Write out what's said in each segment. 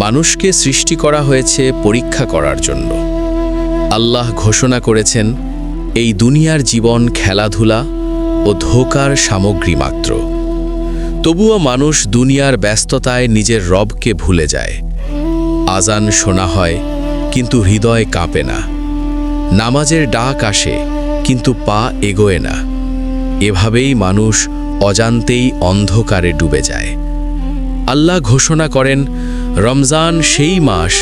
মানুষকে সৃষ্টি করা হয়েছে পরীক্ষা করার জন্য। আল্লাহ ঘোষণা করেছেন, এই দুনিয়ার জীবন খেলাধুলা ও ধোঁকার সামগ্রী মাত্র। তবুও মানুষ দুনিয়ার ব্যস্ততায় নিজের রবকে ভুলে যায়। আজান শোনা হয় কিন্তু হৃদয় কাঁপে না। নামাজের ডাক আসে কিন্তু পা এগোয় না। এভাবেই মানুষ অজান্তেই অন্ধকারে ডুবে যায়। আল্লাহ ঘোষণা করেন, রমজান সেই মাস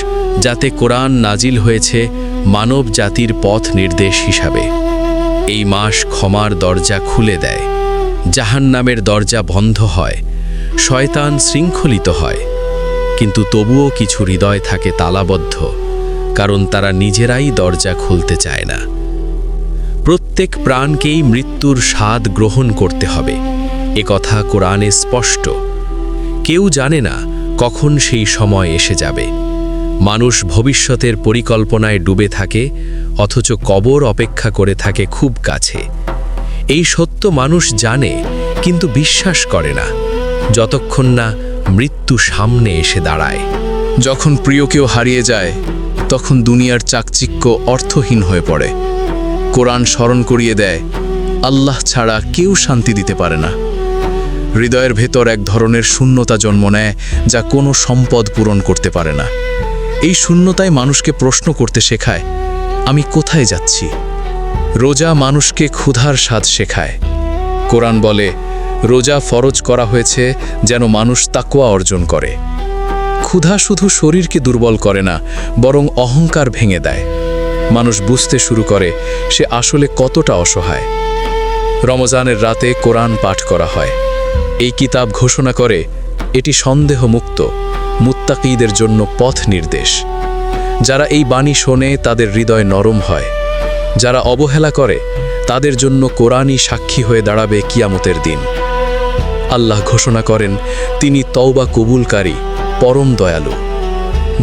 যাতে কোরআন নাজিল হয়েছে মানব জাতির পথ নির্দেশ হিসাবে। এই মাস ক্ষমার দরজা খুলে দেয়, জাহান্নামের দরজা বন্ধ হয়, শয়তান শৃঙ্খলিত হয়। কিন্তু তবুও কিছু হৃদয় থাকে তালাবদ্ধ, কারণ তারা নিজেরাই দরজা খুলতে চায় না। প্রত্যেক প্রাণকেই মৃত্যুর স্বাদ গ্রহণ করতে হবে, একথা কোরআনে স্পষ্ট। কেউ জানে না কখন সেই সময় এসে যাবে। মানুষ ভবিষ্যতের পরিকল্পনায় ডুবে থাকে, অথচ কবর অপেক্ষা করে থাকে খুব কাছে। এই সত্য মানুষ জানে কিন্তু বিশ্বাস করে না, যতক্ষণ না মৃত্যু সামনে এসে দাঁড়ায়। যখন প্রিয় কেউ হারিয়ে যায়, তখন দুনিয়ার চাকচিক্য অর্থহীন হয়ে পড়ে। কোরআন স্মরণ করিয়ে দেয়, আল্লাহ ছাড়া কেউ শান্তি দিতে পারে না। হৃদয়ের ভেতর এক ধরনের শূন্যতা জন্ম নেয়, যা কোনো সম্পদ পূরণ করতে পারে না। এই শূন্যতায় মানুষকে প্রশ্ন করতে শেখায়, আমি কোথায় যাচ্ছি? রোজা মানুষকে ক্ষুধার স্বাদ শেখায়। কোরআন বলে, রোজা ফরজ করা হয়েছে যেন মানুষ তাকওয়া অর্জন করে। ক্ষুধা শুধু শরীরকে দুর্বল করে না, বরং অহংকার ভেঙে দেয়। মানুষ বুঝতে শুরু করে সে আসলে কতটা অসহায়। রমজানের রাতে কোরআন পাঠ করা হয়। এই কিতাব ঘোষণা করে, এটি সন্দেহমুক্ত, মুত্তাকীদের জন্য পথ নির্দেশ। যারা এই বাণী শোনে তাদের হৃদয় নরম হয়। যারা অবহেলা করে তাদের জন্য কোরআনই সাক্ষী হয়ে দাঁড়াবে কিয়ামতের দিন। আল্লাহ ঘোষণা করেন, তিনি তওবা কবুলকারী, পরম দয়ালু।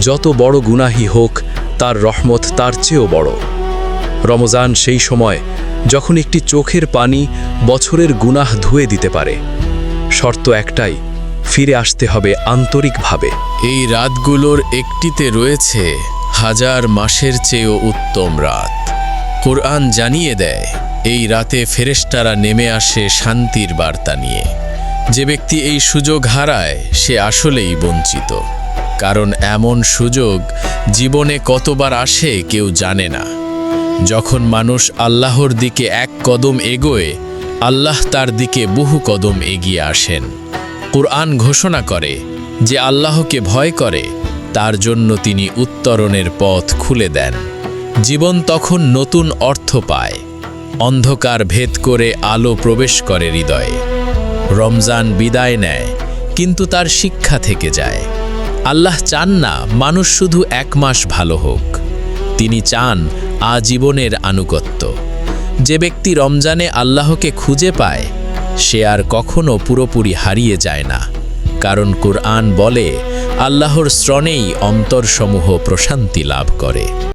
যত বড় গুনাহি হোক, তার রহমত তার চেয়েও বড়। রমজান সেই সময় যখন একটি চোখের পানি বছরের গুনাহ ধুয়ে দিতে পারে। শর্ত একটাই, ফিরে আসতে হবে আন্তরিকভাবে। এই রাতগুলোর একটিতে রয়েছে হাজার মাসের চেয়েও উত্তম রাত। কোরআন জানিয়ে দেয়, এই রাতে ফেরেশতারা নেমে আসে শান্তির বার্তা নিয়ে। যে ব্যক্তি এই সুযোগ হারায় সে আসলেই বঞ্চিত, কারণ এমন সুযোগ জীবনে কতবার আসে কেউ জানে না। যখন মানুষ আল্লাহর দিকে এক কদম এগোয়, আল্লাহ তার দিকে বহু কদম এগিয়ে আসেন। কোরআন ঘোষণা করে, যে আল্লাহকে ভয় করে তার জন্য তিনি উত্তরণের পথ খুলে দেন। জীবন তখন নতুন অর্থ পায়। অন্ধকার ভেদ করে আলো প্রবেশ করে হৃদয়ে। রমজান বিদায় নেয়, কিন্তু তার শিক্ষা থেকে যায়। আল্লাহ চান না মানুষ শুধু এক মাস ভালো হোক, তিনি চান আজীবনের আনুগত্য। যে ব্যক্তি রমজানে আল্লাহকে খুঁজে পায় সে আর কখনো পুরোপুরি হারিয়ে যায় না, কারণ কোরআন বলে, আল্লাহর শ্রণেই অন্তরসমূহ প্রশান্তি লাভ করে।